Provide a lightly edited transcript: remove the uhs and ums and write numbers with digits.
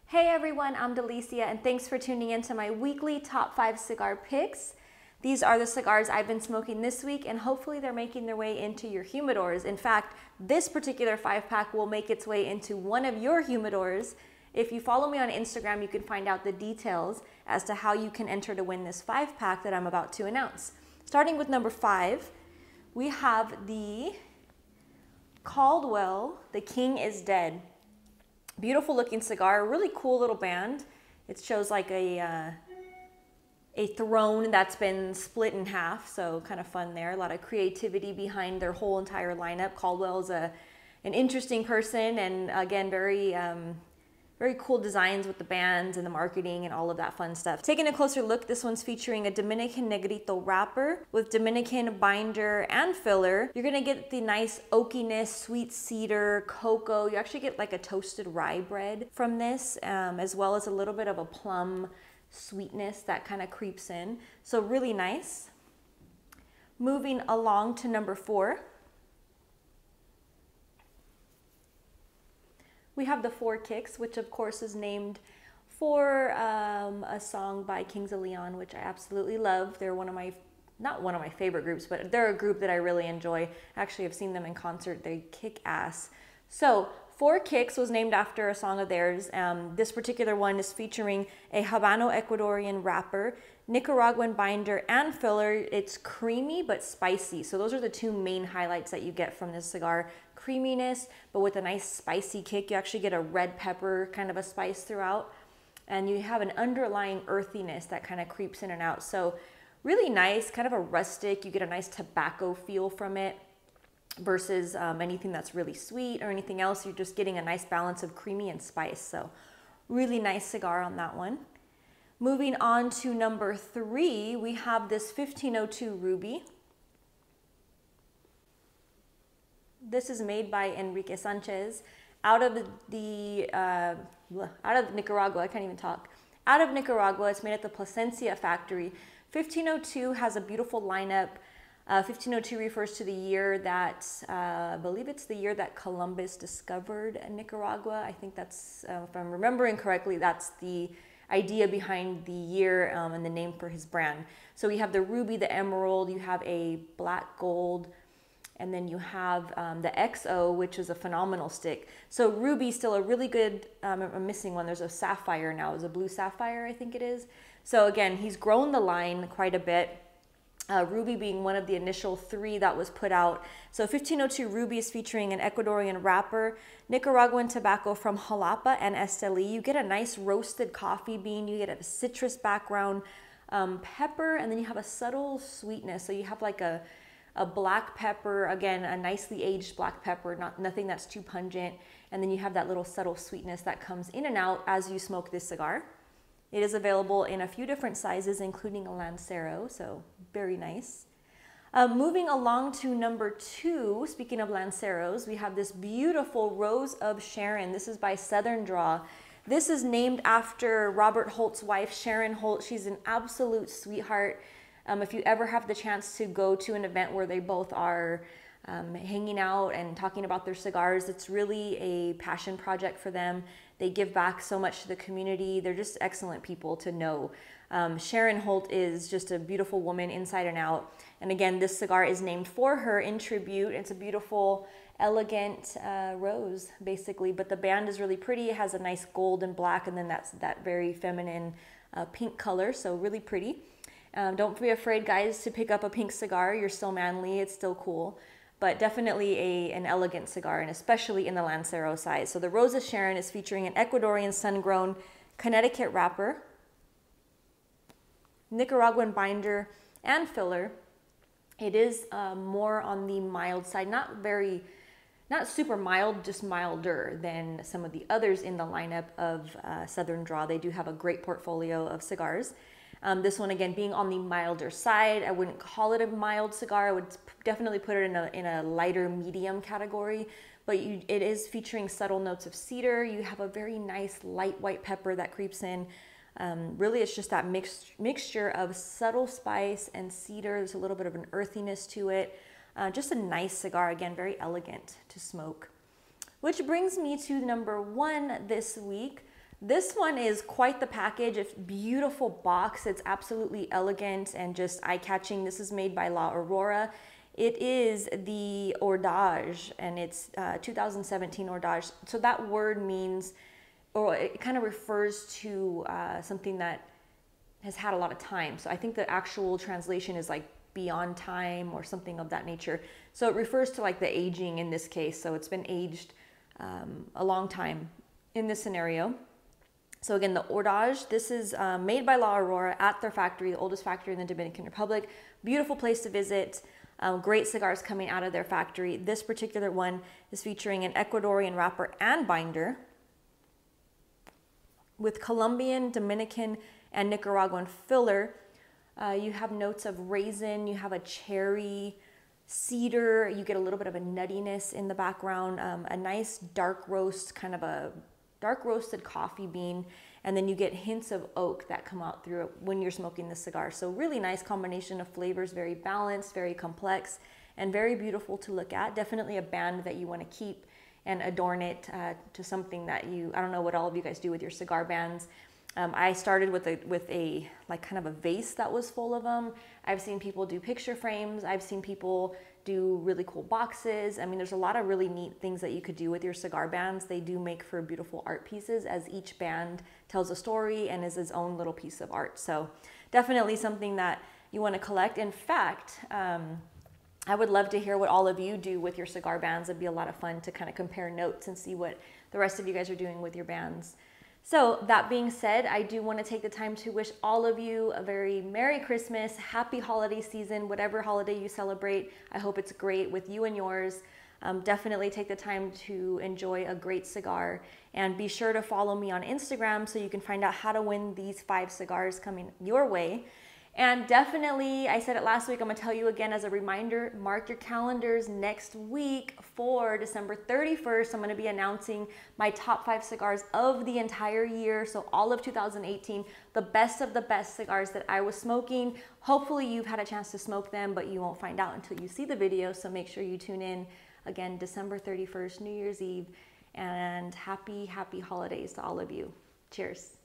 Hey everyone, I'm Delicia and thanks for tuning in to my weekly top 5 cigar picks. These are the cigars I've been smoking this week and hopefully they're making their way into your humidors. In fact, this particular 5-pack will make its way into one of your humidors. If you follow me on Instagram, you can find out the details as to how you can enter to win this 5-pack that I'm about to announce. Starting with number 5, we have the Caldwell The King is Dead. Beautiful looking cigar, a really cool little band. It shows like a throne that's been split in half, so kind of fun there. A lot of creativity behind their whole entire lineup. Caldwell's an interesting person, and again, very cool designs with the bands and the marketing and all of that fun stuff. Taking a closer look, this one's featuring a Dominican Negrito wrapper with Dominican binder and filler. You're gonna get the nice oakiness, sweet cedar, cocoa. You actually get like a toasted rye bread from this, as well as a little bit of a plum sweetness that kind of creeps in. So really nice. Moving along to number 4. We have the Four Kicks, which of course is named for a song by Kings of Leon, which I absolutely love. They're not one of my favorite groups, but they're a group that I really enjoy. Actually, I've seen them in concert. They kick ass. So Four Kicks was named after a song of theirs. This particular one is featuring a Habano Ecuadorian wrapper, Nicaraguan binder, and filler. It's creamy but spicy. So those are the two main highlights that you get from this cigar. Creaminess, but with a nice spicy kick. You actually get a red pepper kind of a spice throughout. And you have an underlying earthiness that kind of creeps in and out. So really nice, kind of a rustic. You get a nice tobacco feel from it versus anything that's really sweet or anything else. You're just getting a nice balance of creamy and spice. So really nice cigar on that one. Moving on to number 3, we have this 1502 Ruby. This is made by Enrique Sanchez out of Nicaragua. I can't even talk. Out of Nicaragua. It's made at the Plasencia factory. 1502 has a beautiful lineup. 1502 refers to the year that, I believe it's the year that Columbus discovered Nicaragua. I think that's, if I'm remembering correctly, that's the idea behind the year and the name for his brand. So you have the ruby, the emerald, you have a black gold, and then you have the XO, which is a phenomenal stick. So ruby still a really good, I'm missing one. There's a sapphire now. It's a blue sapphire, I think it is. So again, he's grown the line quite a bit. Ruby being one of the initial 3 that was put out. So 1502 Ruby is featuring an Ecuadorian wrapper, Nicaraguan tobacco from Jalapa and Esteli. You get a nice roasted coffee bean. You get a citrus background, pepper, and then you have a subtle sweetness. So you have like a black pepper, again, a nicely aged black pepper, nothing that's too pungent. And then you have that little subtle sweetness that comes in and out as you smoke this cigar. It is available in a few different sizes, including a Lancero, so very nice. Moving along to number 2, speaking of Lanceros, we have this beautiful Rose of Sharon. This is by Southern Draw. This is named after Robert Holt's wife, Sharon Holt. She's an absolute sweetheart. If you ever have the chance to go to an event where they both are hanging out and talking about their cigars, it's really a passion project for them. They give back so much to the community. They're just excellent people to know. Sharon Holt is just a beautiful woman inside and out. And again, this cigar is named for her in tribute. It's a beautiful, elegant rose, basically. But the band is really pretty. It has a nice gold and black, and then that's that very feminine pink color, so really pretty. Don't be afraid, guys, to pick up a pink cigar. You're still manly. It's still cool. But definitely an elegant cigar, and especially in the Lancero size. So the Rose of Sharon is featuring an Ecuadorian sun-grown Connecticut wrapper, Nicaraguan binder, and filler. It is more on the mild side, not super mild, just milder than some of the others in the lineup of Southern Draw. They do have a great portfolio of cigars. This one, again, being on the milder side. I wouldn't call it a mild cigar. I would definitely put it in a lighter medium category, but it is featuring subtle notes of cedar. You have a very nice light white pepper that creeps in. Really, it's just that mixture of subtle spice and cedar. There's a little bit of an earthiness to it. Just a nice cigar, again, very elegant to smoke. Which brings me to number 1 this week. This one is quite the package. It's beautiful box. It's absolutely elegant and just eye-catching. This is made by La Aurora. It is the Ordage, and it's 2017 Ordage. So that word means, or it kind of refers to something that has had a lot of time. So I think the actual translation is like beyond time or something of that nature. So it refers to like the aging in this case. So it's been aged a long time in this scenario. So again, the Ordage, this is made by La Aurora at their factory, the oldest factory in the Dominican Republic. Beautiful place to visit. Great cigars coming out of their factory. This particular one is featuring an Ecuadorian wrapper and binder with Colombian, Dominican, and Nicaraguan filler. You have notes of raisin, you have a cherry, cedar, you get a little bit of a nuttiness in the background, a nice dark roast, kind of a dark roasted coffee bean, and then you get hints of oak that come out through it when you're smoking this cigar. So really nice combination of flavors, very balanced, very complex, and very beautiful to look at. Definitely a band that you want to keep and adorn it to something that you, I don't know what all of you guys do with your cigar bands. I started with a like kind of a vase that was full of them. I've seen people do picture frames. I've seen people do really cool boxes. I mean, there's a lot of really neat things that you could do with your cigar bands. They do make for beautiful art pieces, as each band tells a story and is its own little piece of art. So definitely something that you want to collect. In fact, I would love to hear what all of you do with your cigar bands. It'd be a lot of fun to kind of compare notes and see what the rest of you guys are doing with your bands. So that being said, I do want to take the time to wish all of you a very Merry Christmas, Happy Holiday Season, whatever holiday you celebrate. I hope it's great with you and yours. Definitely take the time to enjoy a great cigar, and be sure to follow me on Instagram so you can find out how to win these 5 cigars coming your way. And definitely, I said it last week, I'm gonna tell you again as a reminder, mark your calendars next week for December 31st. I'm gonna be announcing my top 5 cigars of the entire year. So all of 2018, the best of the best cigars that I was smoking. Hopefully you've had a chance to smoke them, but you won't find out until you see the video. So make sure you tune in. Again, December 31st, New Year's Eve, and happy holidays to all of you. Cheers.